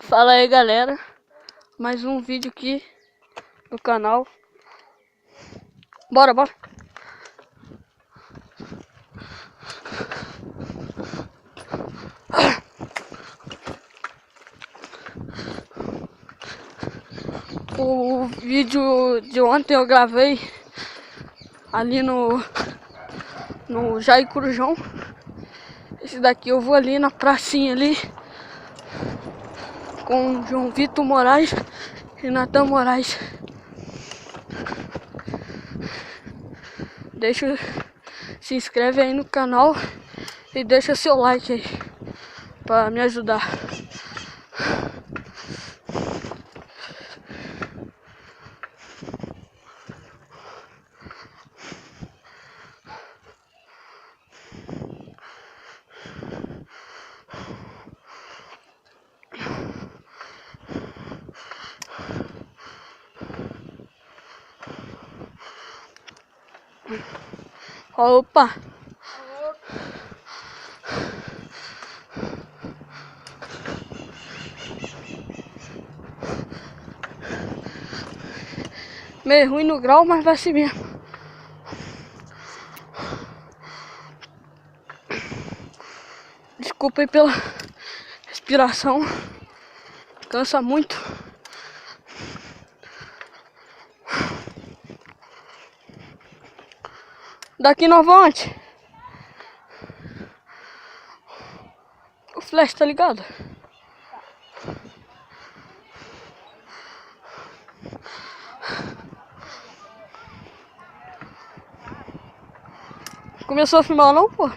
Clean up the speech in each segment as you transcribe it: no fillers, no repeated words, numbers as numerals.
Fala aí, galera, mais um vídeo aqui no canal. Bora. O vídeo de ontem eu gravei ali no Jair Corujão. Esse daqui eu vou ali na pracinha ali com João Vitor Moraes e Natan Moraes. Se inscreve aí no canal e deixa seu like aí pra me ajudar. Opa! Meio ruim no grau, mas vai ser mesmo. Desculpa aí pela respiração. Cansa muito. Daqui nós vamos onde? O flash tá ligado? Começou a filmar não, pô?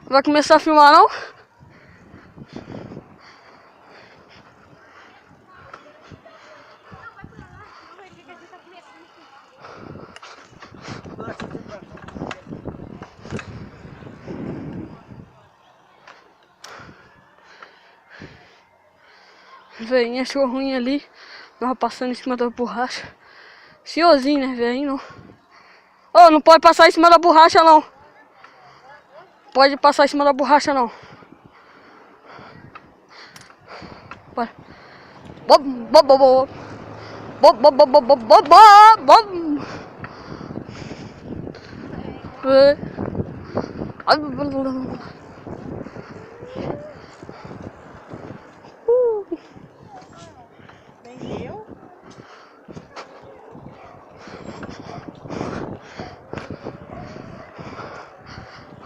Vai começar a filmar não? Veinha achou ruim ali. Tava passando em cima da borracha. Senhorzinho, né, velho? Ô, não pode passar em cima da borracha não. Pode passar em cima da borracha não. Bora. Entendeu?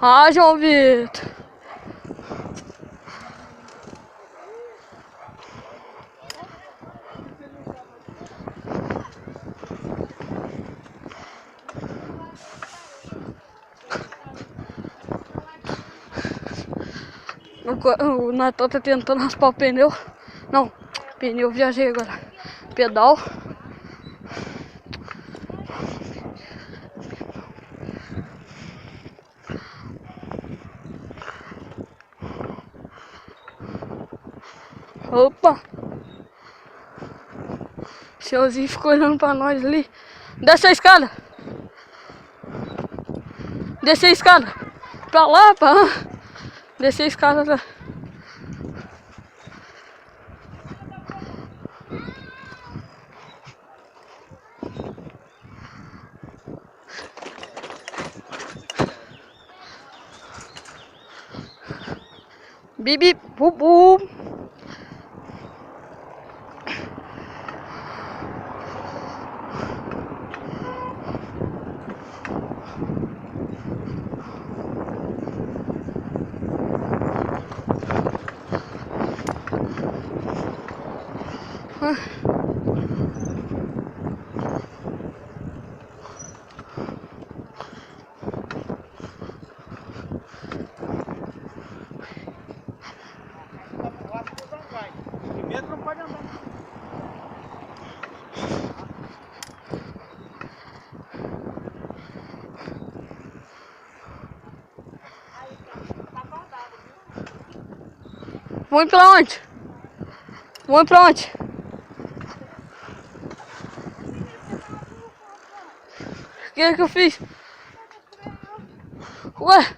Ah, João Vitor. O Natan tá tentando raspar o pneu. Não, pneu, viajei agora. Pedal. Opa! O senhorzinho ficou olhando pra nós ali. Desce a escada! Desce a escada! Pra lá, pra lá! Desce a escada lá. Bibi, bubu. Primeiro não pode andar. Vamos pra onde? Vamos pra onde? O que eu fiz? Ué?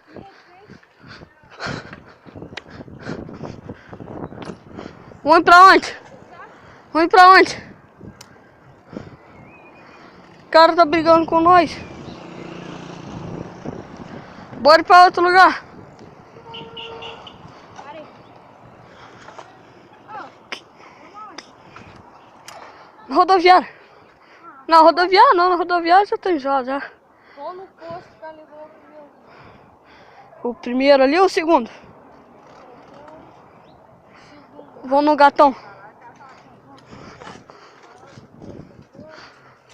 Vamos pra onde? Vamos pra onde? O cara tá brigando com nós. Bora pra outro lugar. Rodoviária. Não, rodoviária não, na rodoviária já tem já. Vou no posto pra levar o primeiro. O primeiro ali ou o segundo? Vamos no gatão.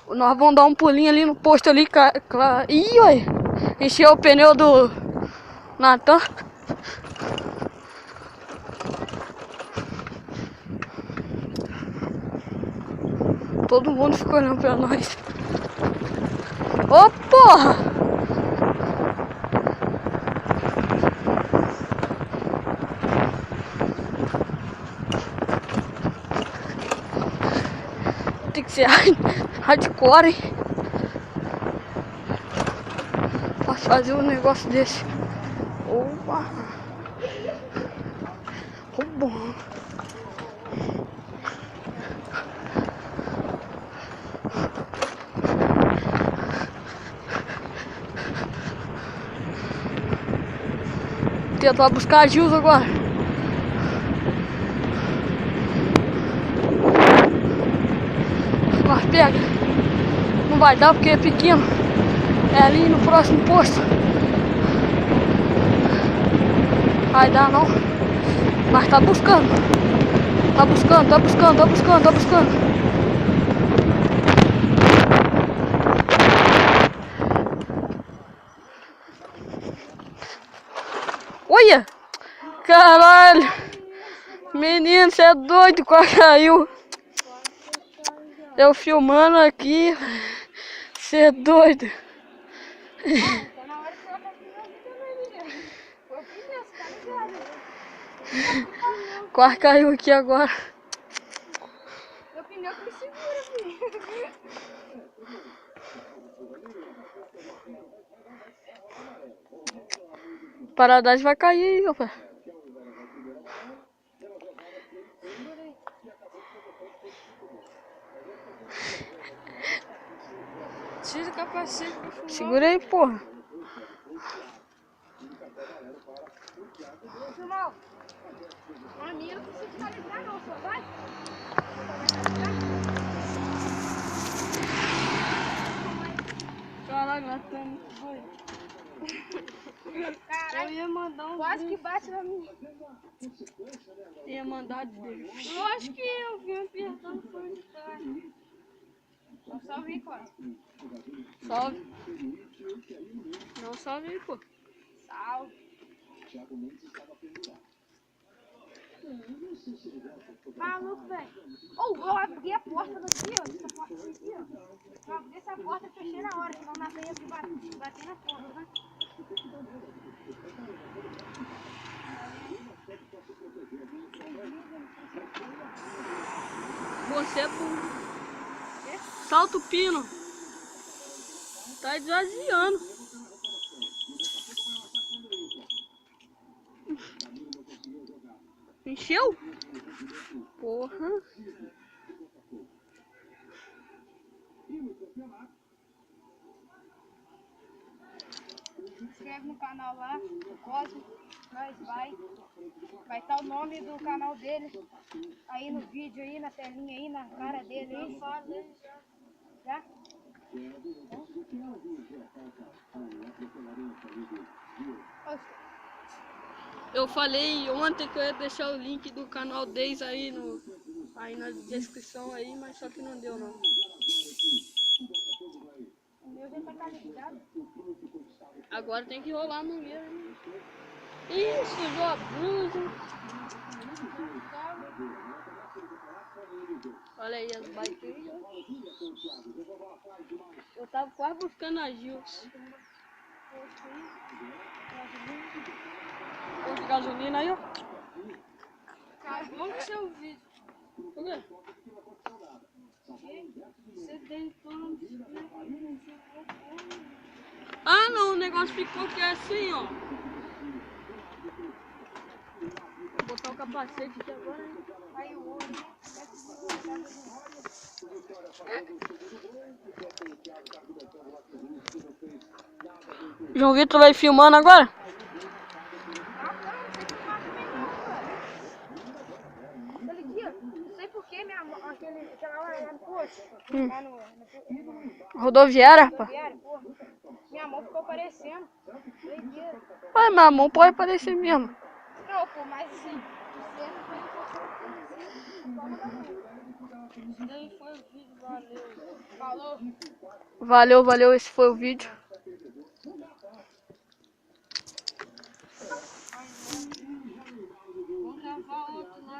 Nós vamos dar um pulinho ali no posto ali. Ih, ué. Encheu o pneu do Natan. Todo mundo ficou olhando pra nós. Ô, porra! Tem que ser hardcore, hein? Pra fazer um negócio desse. Opa! Bom. Tentar buscar a Gilza agora. Mas pega. Não vai dar porque é pequeno. É ali no próximo posto. Vai dar não. Mas tá buscando. Tá buscando. Olha! Caralho! Menino, você é doido, quase caiu. Eu filmando aqui. Você é doido. Tá na hora que eu tô filmando. Foi o primeiro, você tá ligado? Quase caiu aqui agora. Meu pneu que me segura, filho. Paradagem vai cair aí, rapaz. Tira o capacete pra filmar. Segura aí, porra. Filmar. A minha não precisa calibrar não, só vai. Caralho, nós estamos doidos. Caralho, Eu ia mandar um. quase que bate na minha. Ia mandar dele. Lógico que eu vim apertando o fone de carne. Só salve aí, quase. Salve. Não, salve aí, pô. Salve. Maluco, velho. Eu abri a porta daqui, ó. Essa porta aqui, ó. Eu abri essa porta e fechei na hora, senão na veia de bater na porta, né? Você é burro. Salta o pino. Tá esvaziando. Encheu? Porra. Se inscreve no canal lá, o Cosmo, nós vai estar o nome do canal dele aí no vídeo aí, na telinha aí, na cara dele aí. Já? Eu falei ontem que eu ia deixar o link do canal deles aí na descrição aí, mas só que não deu não. O meu já tá ligado. Agora tem que rolar a mangueira. Ih, sujou a blusa. Olha aí as bikes aí, ó. Eu tava quase buscando a Gil. Posto de gasolina aí, ó. Acabou com seu vídeo. Por quê? Você deitou no Ah, não, o negócio ficou aqui assim, ó. Vou botar o capacete aqui agora, hein? Aí o olho, né? João Vitor vai filmando agora? Aquele dia, não sei porquê, aquela hora lá no posto, lá no Rodoviária, rapaz. rodoviário, pô, minha mão ficou aparecendo. Doideira. Ué, mas a mão pode aparecer mesmo. Não, pô, mas assim, você não Esse daí foi o vídeo, valeu. falou. Valeu, esse foi o vídeo.